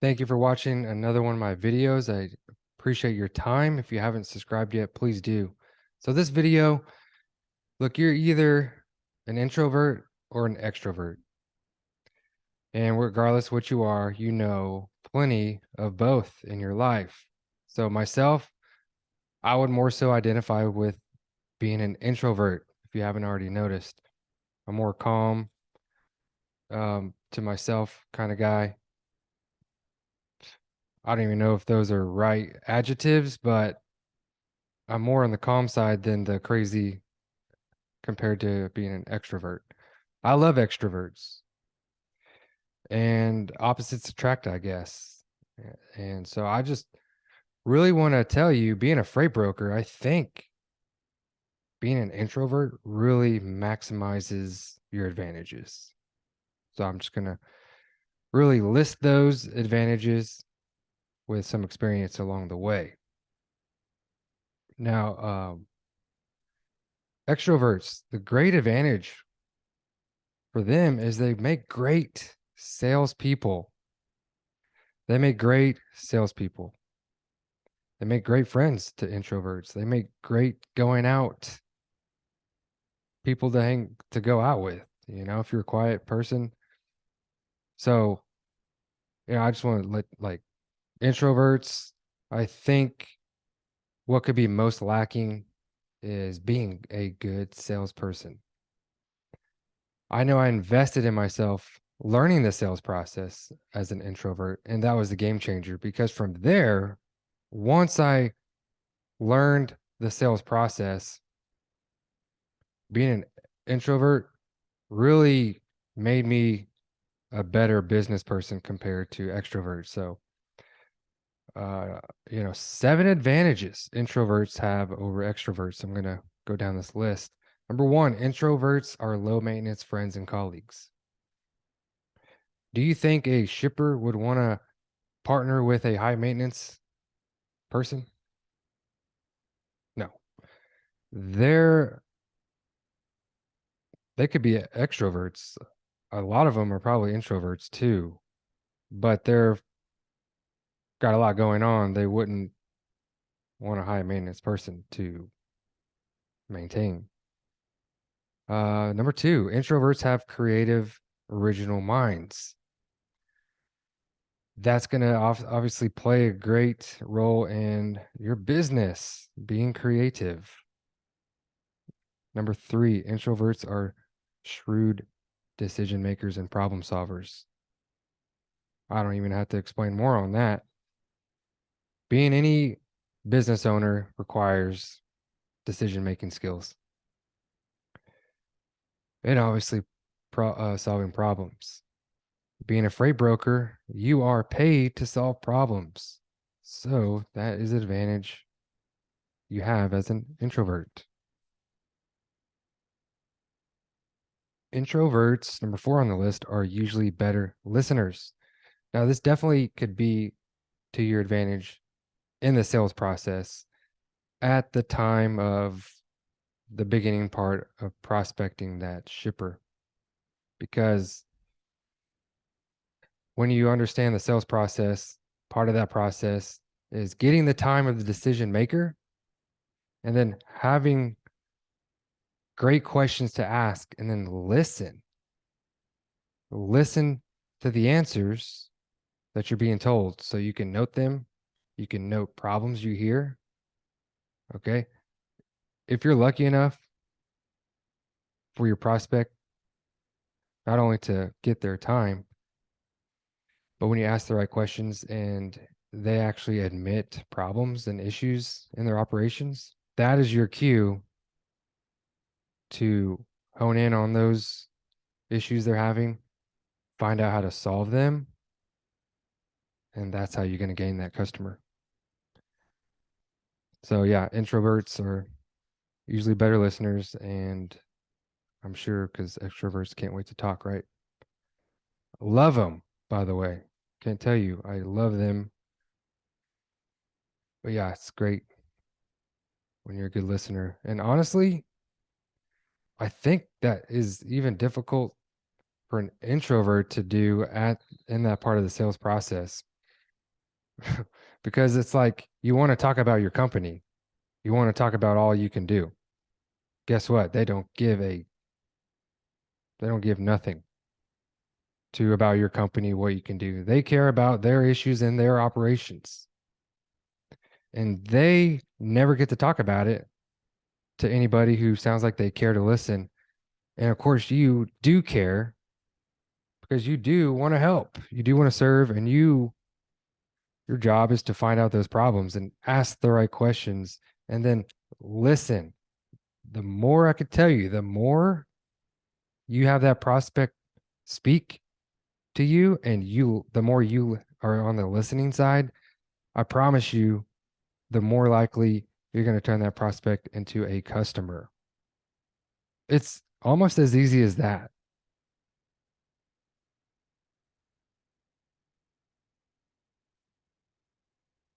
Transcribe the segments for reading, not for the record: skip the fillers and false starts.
Thank you for watching another one of my videos. I appreciate your time. If you haven't subscribed yet, please do. So this video, look, you're either an introvert or an extrovert. And regardless what you are, you know plenty of both in your life. So myself, I would more so identify with being an introvert, if you haven't already noticed. I'm more calm, to myself kind of guy. I don't even know if those are right adjectives, but I'm more on the calm side than the crazy compared to being an extrovert. I love extroverts and opposites attract, I guess. And so I just really want to tell you, being a freight broker, I think being an introvert really maximizes your advantages. So I'm just going to really list those advantages with some experience along the way. Now, extroverts, the great advantage for them is they make great salespeople. They make great salespeople. They make great friends to introverts. They make great going out people to go out with, if you're a quiet person. So, I just want to let like introverts, I think what could be most lacking is being a good salesperson. I know I invested in myself learning the sales process as an introvert, and that was the game changer because from there, once I learned the sales process, being an introvert really made me a better business person compared to extroverts. So, 7 advantages introverts have over extroverts. I'm going to go down this list. Number 1, introverts are low maintenance friends and colleagues. Do you think a shipper would want to partner with a high maintenance person? No. They're they could be extroverts. A lot of them are probably introverts too, but they're got a lot going on. They wouldn't want a high maintenance person to maintain. Number 2, introverts have creative, original minds. That's going to obviously play a great role in your business, being creative. Number 3, introverts are shrewd decision makers and problem solvers. I don't even have to explain more on that. Being any business owner requires decision making skills and obviously solving problems. Being a freight broker, you are paid to solve problems. So that is an advantage you have as an introvert. Introverts, number 4 on the list, are usually better listeners. Now, this definitely could be to your advantage in the sales process at the time of the beginning part of prospecting that shipper. Because when you understand the sales process, part of that process is getting the time of the decision maker and then having great questions to ask and then listen to the answers that you're being told so you can note them, you can note problems you hear. Okay, if you're lucky enough for your prospect not only to get their time, but when you ask the right questions and they actually admit problems and issues in their operations, that is your cue to hone in on those issues they're having, find out how to solve them, and that's how you're going to gain that customer. So yeah, introverts are usually better listeners, and I'm sure because extroverts can't wait to talk, right? Love them, by the way. Can't tell you, I love them. But yeah, it's great when you're a good listener. And honestly, I think that is even difficult for an introvert to do in that part of the sales process. because it's like you want to talk about your company. You want to talk about all you can do. Guess what? They don't give nothing to about your company, what you can do. They care about their issues and their operations. And they never get to talk about it to anybody who sounds like they care to listen. And of course, you do care because you do want to help. You do want to serve, and your job is to find out those problems and ask the right questions and then listen. The more I could tell you, the more you have that prospect speak to you and the more you are on the listening side, I promise you, the more likely you're going to turn that prospect into a customer. It's almost as easy as that.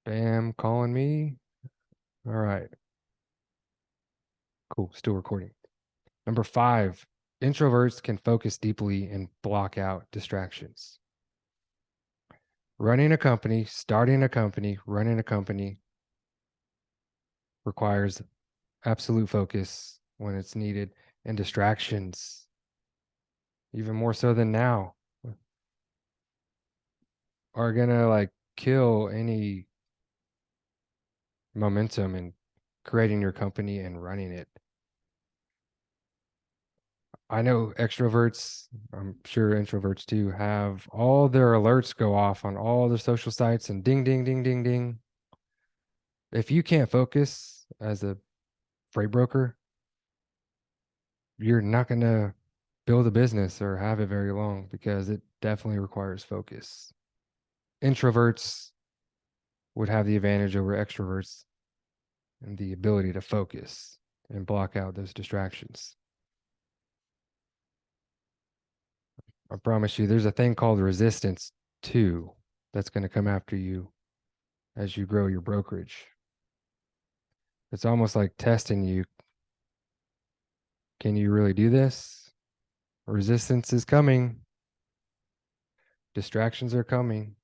Bam, calling me. All right, cool. Still recording. Number 5, introverts can focus deeply and block out distractions. Running a company, starting a company, running a company requires absolute focus when it's needed, and distractions, even more so than now, are gonna like kill any momentum in creating your company and running it. I know extroverts, I'm sure introverts too, have all their alerts go off on all their social sites and ding, ding, ding, ding, ding. If you can't focus as a freight broker, you're not going to build a business or have it very long because it definitely requires focus. Introverts would have the advantage over extroverts and the ability to focus and block out those distractions. I promise you, there's a thing called resistance too that's going to come after you as you grow your brokerage. It's almost like testing you. Can you really do this? Resistance is coming. Distractions are coming.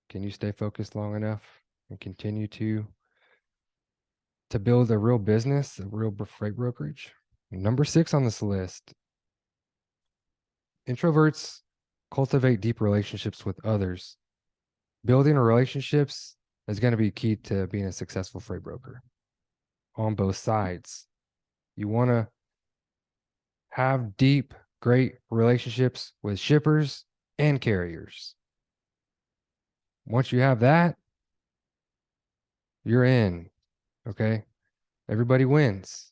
Can you stay focused long enough and continue to build a real business, a real freight brokerage? Number 6 on this list, introverts cultivate deep relationships with others. Building relationships is going to be key to being a successful freight broker on both sides. You want to have deep, great relationships with shippers and carriers. Once you have that, you're in. Okay. Everybody wins.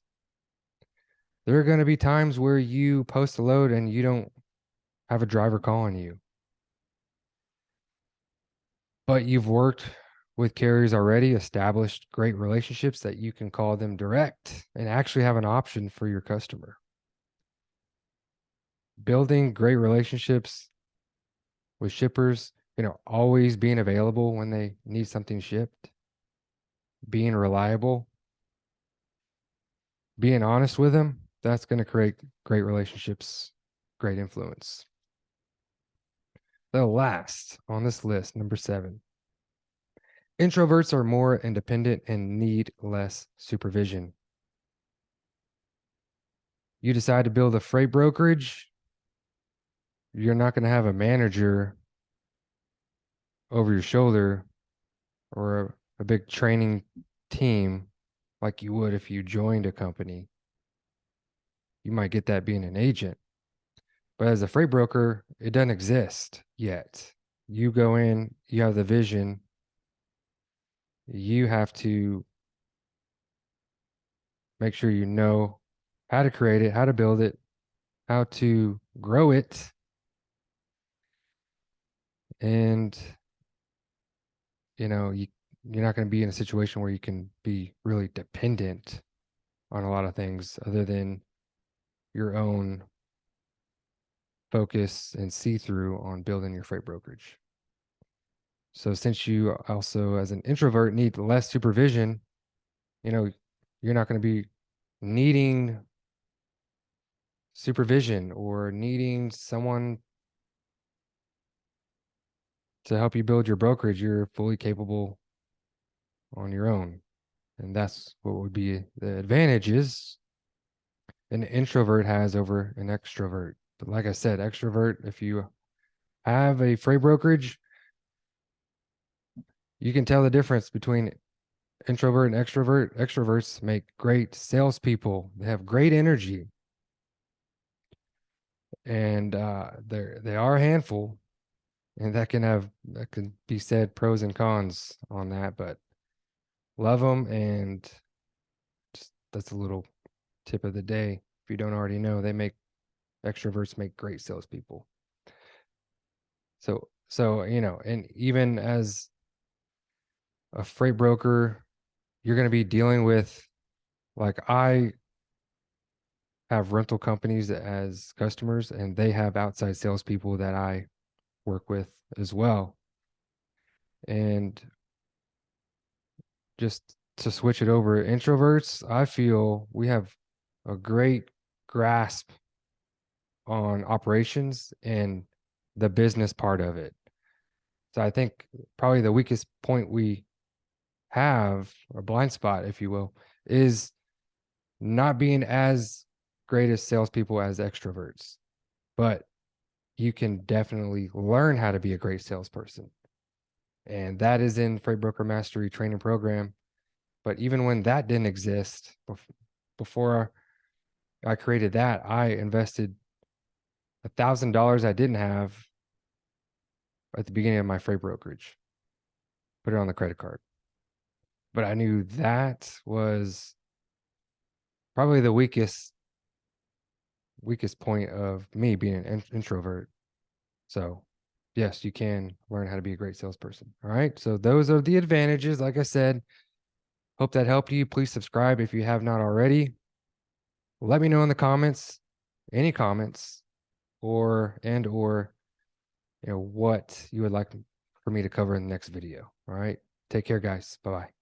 There are going to be times where you post a load and you don't have a driver calling you, but you've worked with carriers already, established great relationships that you can call them direct and actually have an option for your customer. Building great relationships with shippers, always being available when they need something shipped, being reliable, being honest with them, that's going to create great relationships, great influence. The last on this list, number 7, introverts are more independent and need less supervision. You decide to build a freight brokerage, you're not going to have a manager over your shoulder or a big training team like you would if you joined a company. You might get that being an agent. But as a freight broker, it doesn't exist yet. You go in, you have the vision, you have to make sure you know how to create it, how to build it, how to grow it. And, you're not going to be in a situation where you can be really dependent on a lot of things other than your own focus and see through on building your freight brokerage. So since you also, as an introvert, need less supervision, you're not going to be needing supervision or needing someone to help you build your brokerage, you're fully capable on your own. And that's what would be the advantages an introvert has over an extrovert. But like I said, extrovert, if you have a freight brokerage, you can tell the difference between introvert and extrovert. Extroverts make great salespeople. They have great energy, and they are a handful, and that can be said pros and cons on that. But love them, and just that's a little tip of the day. If you don't already know, extroverts make great salespeople. So and even as a freight broker, you're going to be dealing with, like, I have rental companies as customers, and they have outside salespeople that I work with as well. And just to switch it over, introverts, I feel we have a great grasp on operations and the business part of it. So I think probably the weakest point we have, or blind spot, if you will, is not being as great as salespeople as extroverts. But you can definitely learn how to be a great salesperson. And that is in Freight Broker Mastery training program. But even when that didn't exist, before I created that, I invested $1,000 I didn't have at the beginning of my freight brokerage, put it on the credit card. But I knew that was probably the weakest point of me being an introvert. So yes, you can learn how to be a great salesperson. All right. So those are the advantages. Like I said, hope that helped you. Please subscribe if you have not already. Let me know in the comments, any comments, or what you would like for me to cover in the next video. All right. Take care, guys. Bye-bye.